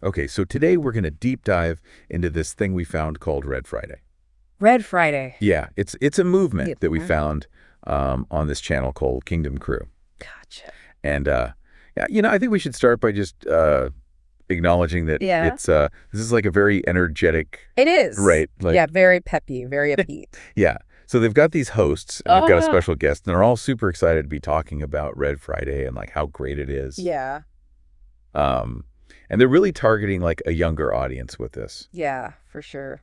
Okay, so today we're going to deep dive into this thing we found called Red Friday. Red Friday. Yeah, it's a movement that we Yeah. found on this channel called Kingdom Crew. Gotcha. And yeah, I think we should start by just acknowledging that Yeah. this is like a very energetic, It is. right? Like, Yeah, very peppy, very upbeat. yeah. So they've got these hosts, and they've got a special guest, and they're all super excited to be talking about Red Friday and like how great it is. Yeah. And they're really targeting like a younger audience with this. Yeah, for sure.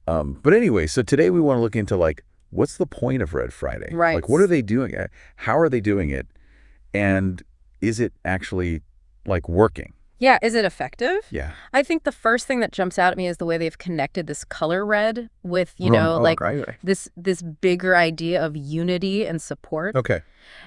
But anyway, so today we want to look into like, what's the point of Red Friday? Right. Like, what are they doing? How are they doing it? And is it actually like working? Yeah, is it effective? Yeah. I think the first thing that jumps out at me is the way they've connected this color red with, like right. this bigger idea of unity and support. Okay.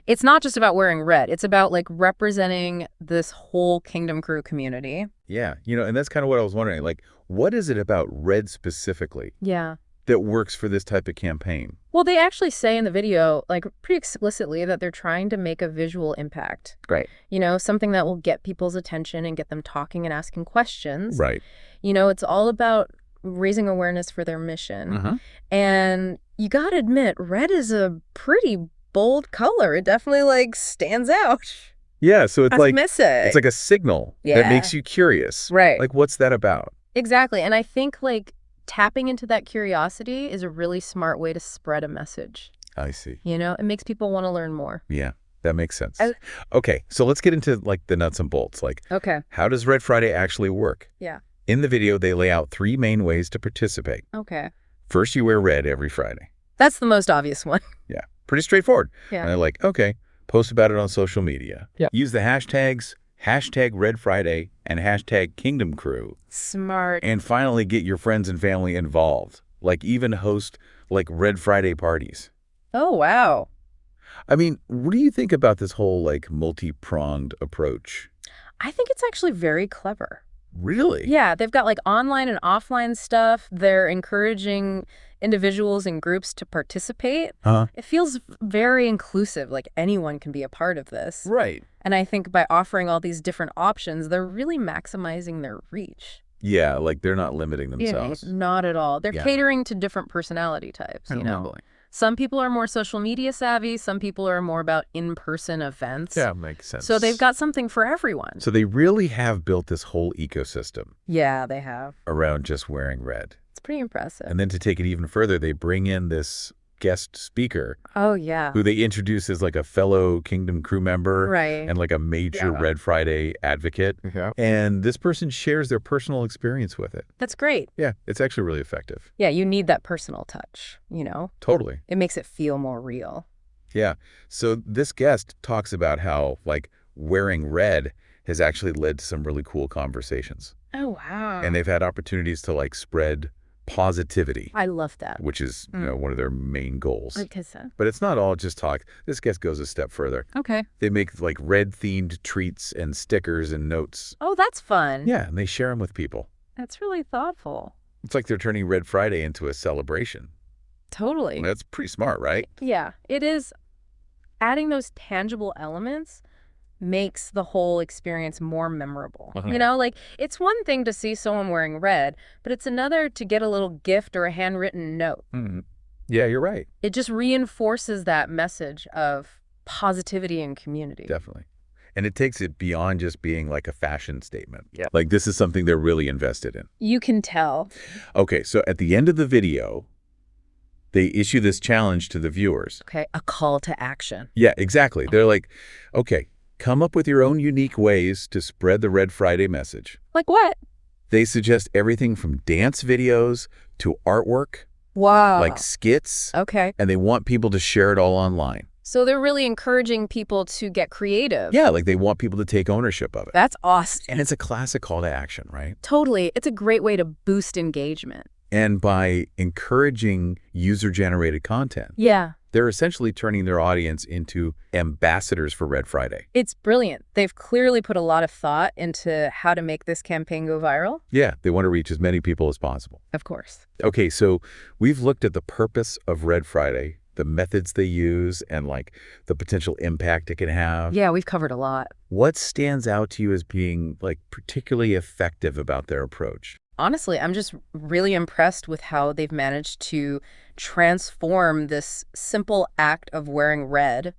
It's not just about wearing red. It's about like representing this whole Kingdom Crew community. Yeah. And that's kind of what I was wondering. Like, what is it about red specifically Yeah. that works for this type of campaign? Well, they actually say in the video, like pretty explicitly, that they're trying to make a visual impact. Right. Something that will get people's attention and get them talking and asking questions. Right. It's all about raising awareness for their mission. And you got to admit, red is a pretty bold color. It definitely like stands out. Yeah. So it's like missing. it's like a signal that makes you curious. Right. Like, what's that about? Exactly. And I think like tapping into that curiosity is a really smart way to spread a message. I see. It makes people want to learn more. Yeah, that makes sense. Okay, so let's get into like the nuts and bolts. Like, okay, how does Red Friday actually work? Yeah. In the video, they lay out 3 main ways to participate. Okay. First, you wear red every Friday. That's the most obvious one. Yeah, pretty straightforward. Yeah. And they're like, okay, post about it on social media. Yeah. Use the hashtags, #RedFriday and #KingdomCrew. Smart. And finally, get your friends and family involved. Like, even host like Red Friday parties. Oh, wow. I mean, what do you think about this whole like multi-pronged approach? I think it's actually very clever. Really? Yeah, they've got like online and offline stuff. They're encouraging individuals and groups to participate. It feels very inclusive, like anyone can be a part of this. Right. And I think by offering all these different options, they're really maximizing their reach. Yeah, like they're not limiting themselves. Not at all. They're catering to different personality types, Some people are more social media savvy. Some people are more about in-person events. Yeah, makes sense. So they've got something for everyone. So they really have built this whole ecosystem. Yeah, they have. Around just wearing red. It's pretty impressive. And then to take it even further, they bring in this guest speaker. Oh, yeah. Who they introduce as like a fellow Kingdom Crew member. Right. And like a major Red Friday advocate. Yeah. And this person shares their personal experience with it. That's great. Yeah, it's actually really effective. Yeah, you need that personal touch, Totally. It makes it feel more real. Yeah. So this guest talks about how like wearing red has actually led to some really cool conversations. Oh, wow. And they've had opportunities to like spread positivity. I love that. Which is one of their main goals. So. But it's not all just talk. This guest goes a step further. Okay. They make like red-themed treats and stickers and notes. Oh, that's fun. Yeah, and they share them with people. That's really thoughtful. It's like they're turning Red Friday into a celebration. Totally. That's pretty smart, right? Yeah, it is. Adding those tangible elements makes the whole experience more memorable. Like it's one thing to see someone wearing red, but it's another to get a little gift or a handwritten note. Yeah, you're right. It just reinforces that message of positivity and community. Definitely. And it takes it beyond just being like a fashion statement. Yeah. Like this is something they're really invested in. You can tell. Okay, so at the end of the video, they issue this challenge to the viewers. Okay, a call to action. Yeah, exactly. They're like, okay, come up with your own unique ways to spread the Red Friday message. Like what? They suggest everything from dance videos to artwork. Wow. Like skits. Okay. And they want people to share it all online. So they're really encouraging people to get creative. Yeah, like they want people to take ownership of it. That's awesome. And it's a classic call to action, right? Totally. It's a great way to boost engagement. And by encouraging user-generated content. Yeah. They're essentially turning their audience into ambassadors for Red Friday. It's brilliant. They've clearly put a lot of thought into how to make this campaign go viral. Yeah, they want to reach as many people as possible. Of course. Okay, so we've looked at the purpose of Red Friday, the methods they use, and like the potential impact it can have. Yeah, we've covered a lot. What stands out to you as being like particularly effective about their approach? Honestly, I'm just really impressed with how they've managed to transform this simple act of wearing red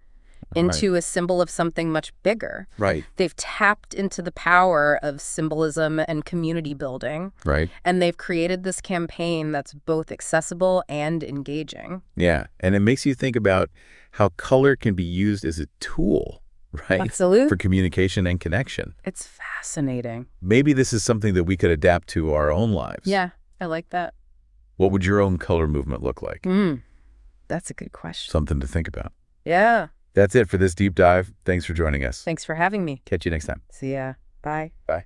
Right. into a symbol of something much bigger. Right. They've tapped into the power of symbolism and community building, Right. and they've created this campaign that's both accessible and engaging. Yeah. And it makes you think about how color can be used as a tool, right? Absolute. For communication and connection. It's fascinating. Maybe this is something that we could adapt to our own lives. Yeah, I like that. What would your own color movement look like? That's a good question. Something to think about. Yeah. That's it for this deep dive. Thanks for joining us. Thanks for having me. Catch you next time. See ya. Bye. Bye.